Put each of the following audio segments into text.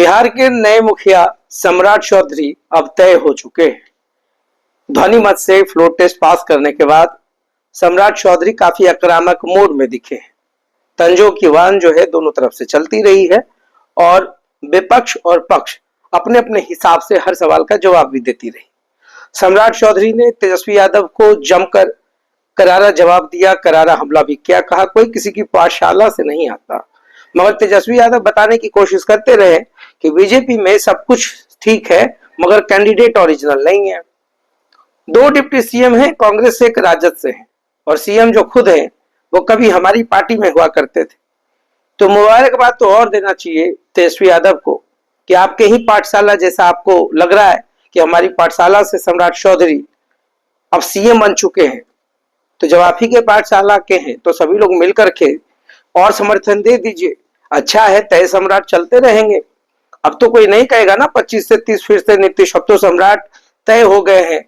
बिहार के नए मुखिया सम्राट चौधरी अब तय हो चुके हैं। ध्वनि मत से फ्लोर टेस्ट पास करने के बाद सम्राट चौधरी काफी आक्रामक मोड में दिखे। तंजों की वान जो है दोनों तरफ से चलती रही है और विपक्ष और पक्ष अपने अपने हिसाब से हर सवाल का जवाब भी देती रही। सम्राट चौधरी ने तेजस्वी यादव को जमकर करारा जवाब दिया, करारा हमला भी किया। कहा कोई किसी की पाठशाला से नहीं आता, मगर तेजस्वी यादव बताने की कोशिश करते रहे कि बीजेपी में सब कुछ ठीक है मगर कैंडिडेट ओरिजिनल नहीं है। दो डिप्टी सीएम हैं, कांग्रेस से, एक राजद से हैं, और सीएम जो खुद हैं वो कभी हमारी पार्टी में हुआ करते थे। तो मुबारकबाद तो और देना चाहिए तेजस्वी यादव को कि आपके ही पाठशाला जैसा आपको लग रहा है कि हमारी पाठशाला से सम्राट चौधरी अब सीएम बन चुके हैं। तो जब आप ही के पाठशाला के हैं तो सभी लोग मिलकर के और समर्थन दे दीजिए। अच्छा है, तय सम्राट चलते रहेंगे। अब तो कोई नहीं कहेगा ना 25 से 30 फिर से नीतीश। अब तो सम्राट तय हो गए हैं,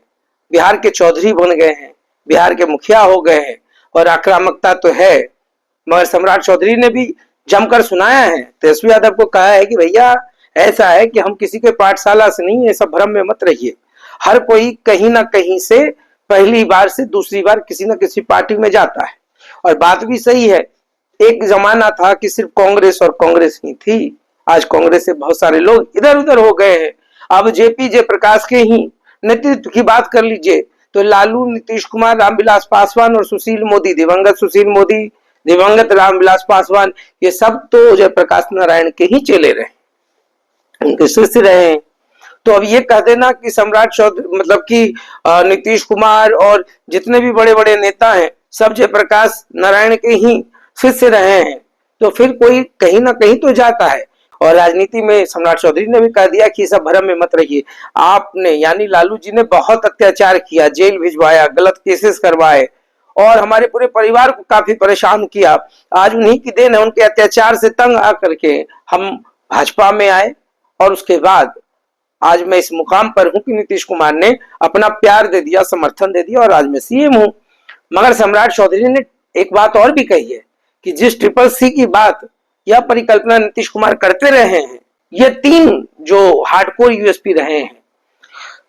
बिहार के चौधरी बन गए हैं, बिहार के मुखिया हो गए हैं। और आक्रामकता तो है, मगर सम्राट चौधरी ने भी जमकर सुनाया है, तेजस्वी यादव को कहा है कि भैया ऐसा है कि हम किसी के पाठशाला से नहीं, ऐसा भ्रम में मत रहिए। हर कोई कहीं ना कहीं से पहली बार से दूसरी बार किसी न किसी पार्टी में जाता है। और बात भी सही है, एक जमाना था कि सिर्फ कांग्रेस और कांग्रेस ही थी। आज कांग्रेस से बहुत सारे लोग इधर उधर हो गए हैं। अब जेपी जयप्रकाश के ही नेतृत्व की बात कर लीजिए तो लालू, नीतीश कुमार, रामविलास पासवान और सुशील मोदी, दिवंगत सुशील मोदी, दिवंगत रामविलास पासवान, ये सब तो जयप्रकाश नारायण के ही चेले रहे, उनके शिष्य रहे हैं। तो अब ये कह देना कि सम्राट चौधरी मतलब कि नीतीश कुमार और जितने भी बड़े बड़े नेता हैं सब जयप्रकाश नारायण के ही शिष्य रहे हैं, तो फिर कोई कहीं ना कहीं तो जाता है। और राजनीति में सम्राट चौधरी ने भी कह दिया कि सब भ्रम में मत रहिए। आपने यानी लालू जी ने बहुत अत्याचार किया, जेल भिजवाया, गलत केसेस करवाए और हमारे पूरे परिवार को काफी परेशान किया। आज उन्हीं की देन है, उनके अत्याचार से तंग आकर के हम भाजपा में आए और उसके बाद आज मैं इस मुकाम पर हूं कि नीतीश कुमार ने अपना प्यार दे दिया, समर्थन दे दिया और आज मैं सीएम हूं। मगर सम्राट चौधरी ने एक बात और भी कही है कि जिस ट्रिपल सी की बात या परिकल्पना नीतीश कुमार करते रहे हैं, ये तीन जो हार्डकोर यूएसपी रहे हैं,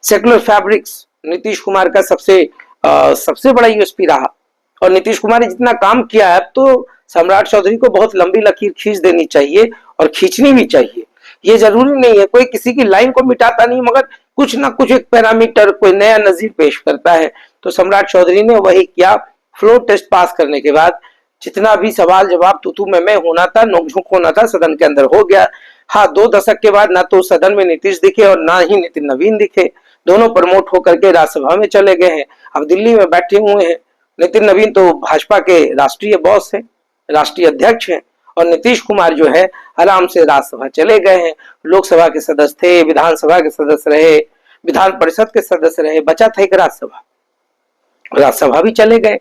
सेकुलर फैब्रिक्स नीतीश कुमार का सबसे बड़ा यूएसपी रहा। और नीतीश कुमार ने जितना काम किया है, अब तो सम्राट चौधरी को बहुत लंबी लकीर खींच देनी चाहिए और खींचनी भी चाहिए। ये जरूरी नहीं है, कोई किसी की लाइन को मिटाता नहीं, मगर कुछ ना कुछ एक पैरामीटर, कोई नया नजीर पेश करता है। तो सम्राट चौधरी ने वही किया। फ्लोर टेस्ट पास करने के बाद जितना भी सवाल जवाब तू मैं होना था, नोकझोंक होना था, सदन के अंदर हो गया। हाँ, 2 दशक के बाद ना तो सदन में नीतीश दिखे और ना ही नितिन नवीन दिखे। दोनों प्रमोट होकर के राज्यसभा में चले गए हैं, अब दिल्ली में बैठे हुए हैं। नितिन नवीन तो भाजपा के राष्ट्रीय बॉस हैं, राष्ट्रीय अध्यक्ष हैं, और नीतीश कुमार जो है आराम से राज्यसभा चले गए हैं। लोकसभा के सदस्य थे, विधानसभा के सदस्य रहे, विधान परिषद के सदस्य रहे, बचा था एक राज्यसभा भी चले गए।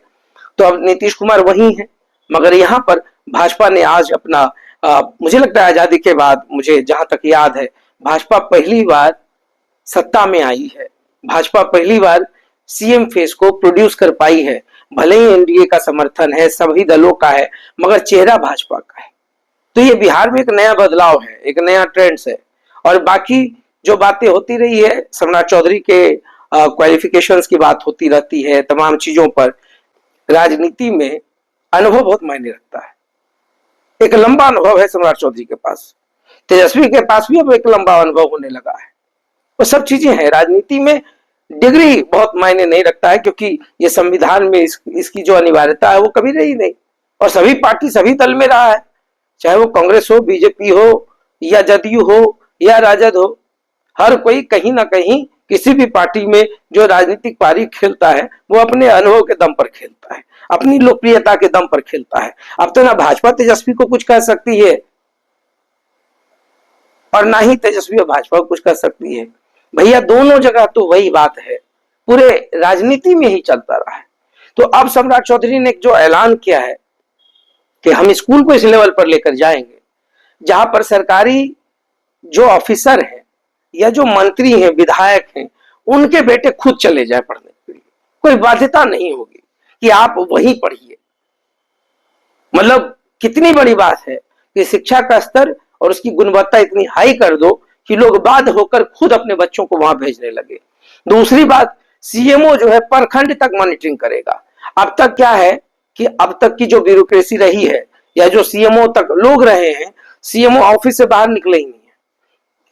तो अब नीतीश कुमार वही है। मगर यहाँ पर भाजपा ने आज अपना मुझे लगता है आजादी के बाद, मुझे जहां तक याद है, भाजपा पहली बार सत्ता में आई है। भाजपा पहली बार सीएम फेस को प्रोड्यूस कर पाई है। भले ही एनडीए का समर्थन है, सभी दलों का है, मगर चेहरा भाजपा का है। तो ये बिहार में एक नया बदलाव है, एक नया ट्रेंड्स है। और बाकी जो बातें होती रही है, सम्राट चौधरी के क्वालिफिकेशंस की बात होती रहती है, तमाम चीजों पर। राजनीति में अनुभव बहुत मायने रखता है। एक लंबा अनुभव है सम्राट चौधरी के पास, तेजस्वी के पास भी अब एक लंबा अनुभव होने लगा है। वो सब चीजें हैं। राजनीति में डिग्री बहुत मायने नहीं रखता है, क्योंकि ये संविधान में इसकी जो अनिवार्यता है वो कभी रही नहीं। और सभी पार्टी सभी दल में रहा है, चाहे वो कांग्रेस हो, बीजेपी हो, या जदयू हो, या राजद हो। हर कोई कहीं ना कहीं किसी भी पार्टी में जो राजनीतिक पारी खेलता है वो अपने अनुभव के दम पर खेलता है, अपनी लोकप्रियता के दम पर खेलता है। अब तो ना भाजपा तेजस्वी को कुछ कह सकती है और ना ही तेजस्वी और भाजपा को कुछ कह सकती है। भैया दोनों जगह तो वही बात है, पूरे राजनीति में ही चलता रहा है। तो अब सम्राट चौधरी ने जो ऐलान किया है कि हम स्कूल को इस लेवल पर लेकर जाएंगे जहां पर सरकारी जो ऑफिसर हैं या जो मंत्री हैं, विधायक हैं, उनके बेटे खुद चले जाए पढ़ने के लिए, कोई बाध्यता नहीं होगी कि आप वहीं पढ़िए। मतलब कितनी बड़ी बात है कि शिक्षा का स्तर और उसकी गुणवत्ता इतनी हाई कर दो कि लोग बाध्य होकर खुद अपने बच्चों को वहां भेजने लगे। दूसरी बात, सीएमओ जो है प्रखंड तक मॉनिटरिंग करेगा। अब तक क्या है कि अब तक की जो ब्यूरोक्रेसी रही है या जो सीएमओ तक लोग रहे हैं, सीएमओ ऑफिस से बाहर निकले ही नहीं है।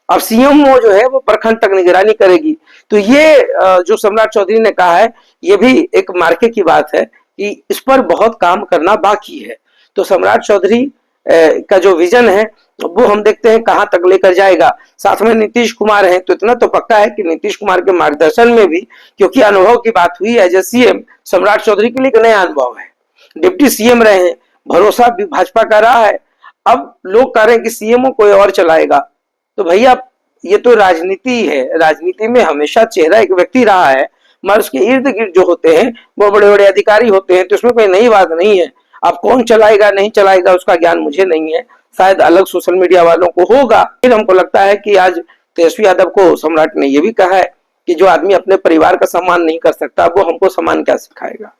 अब सीएमओ जो है वो प्रखंड तक निगरानी करेगी। तो ये जो सम्राट चौधरी ने कहा है, ये भी एक मार्के की बात है कि इस पर बहुत काम करना बाकी है। तो सम्राट चौधरी का जो विजन है वो हम देखते हैं कहां तक लेकर जाएगा। साथ में नीतीश कुमार है, तो इतना तो पक्का है कि नीतीश कुमार के मार्गदर्शन में भी, क्योंकि अनुभव की बात हुई एज ए सीएम, सम्राट चौधरी के लिए एक नया अनुभव है। डिप्टी सीएम रहे हैं, भरोसा भी भाजपा का रहा है। अब लोग कह रहे हैं कि सीएमओ कोई और चलाएगा, तो भैया ये तो राजनीति है। राजनीति में हमेशा चेहरा एक व्यक्ति रहा है, मगर उसके इर्द गिर्द जो होते हैं वो बड़े बड़े अधिकारी होते हैं, तो इसमें कोई नई बात नहीं है। अब कौन चलाएगा नहीं चलाएगा उसका ज्ञान मुझे नहीं है, शायद अलग सोशल मीडिया वालों को होगा। फिर हमको लगता है कि आज तेजस्वी यादव को सम्राट ने यह भी कहा है कि जो आदमी अपने परिवार का सम्मान नहीं कर सकता वो हमको सम्मान क्या सिखाएगा।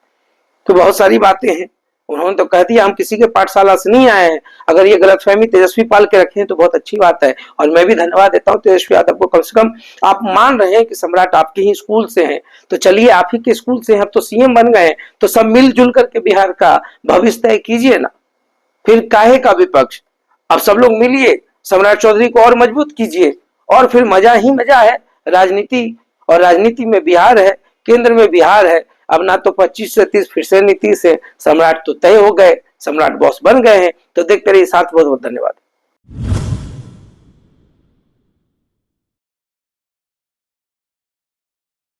तो बहुत सारी बातें हैं। उन्होंने तो कह दिया हम किसी के पाठशाला से नहीं आए हैं। अगर ये गलतफहमी तेजस्वी पाल के रखे हैं तो बहुत अच्छी बात है, और मैं भी धन्यवाद देता हूं तेजस्वी यादव को। कम से कम आप मान रहे हैं कि सम्राट आपके ही स्कूल से हैं, तो चलिए आप ही के स्कूल से हैं, अब तो सीएम बन गए, तो सब मिलजुल करके बिहार का भविष्य तय कीजिए ना। फिर काहे का विपक्ष, अब सब लोग मिलिए, सम्राट चौधरी को और मजबूत कीजिए, और फिर मजा ही मजा है राजनीति। और राजनीति में बिहार है, केंद्र में बिहार है। अब ना तो 25 से 30 फिर से नीतीश है, सम्राट तो तय हो गए, सम्राट बॉस बन गए हैं। तो देखते रहिए साथ। बहुत बहुत धन्यवाद।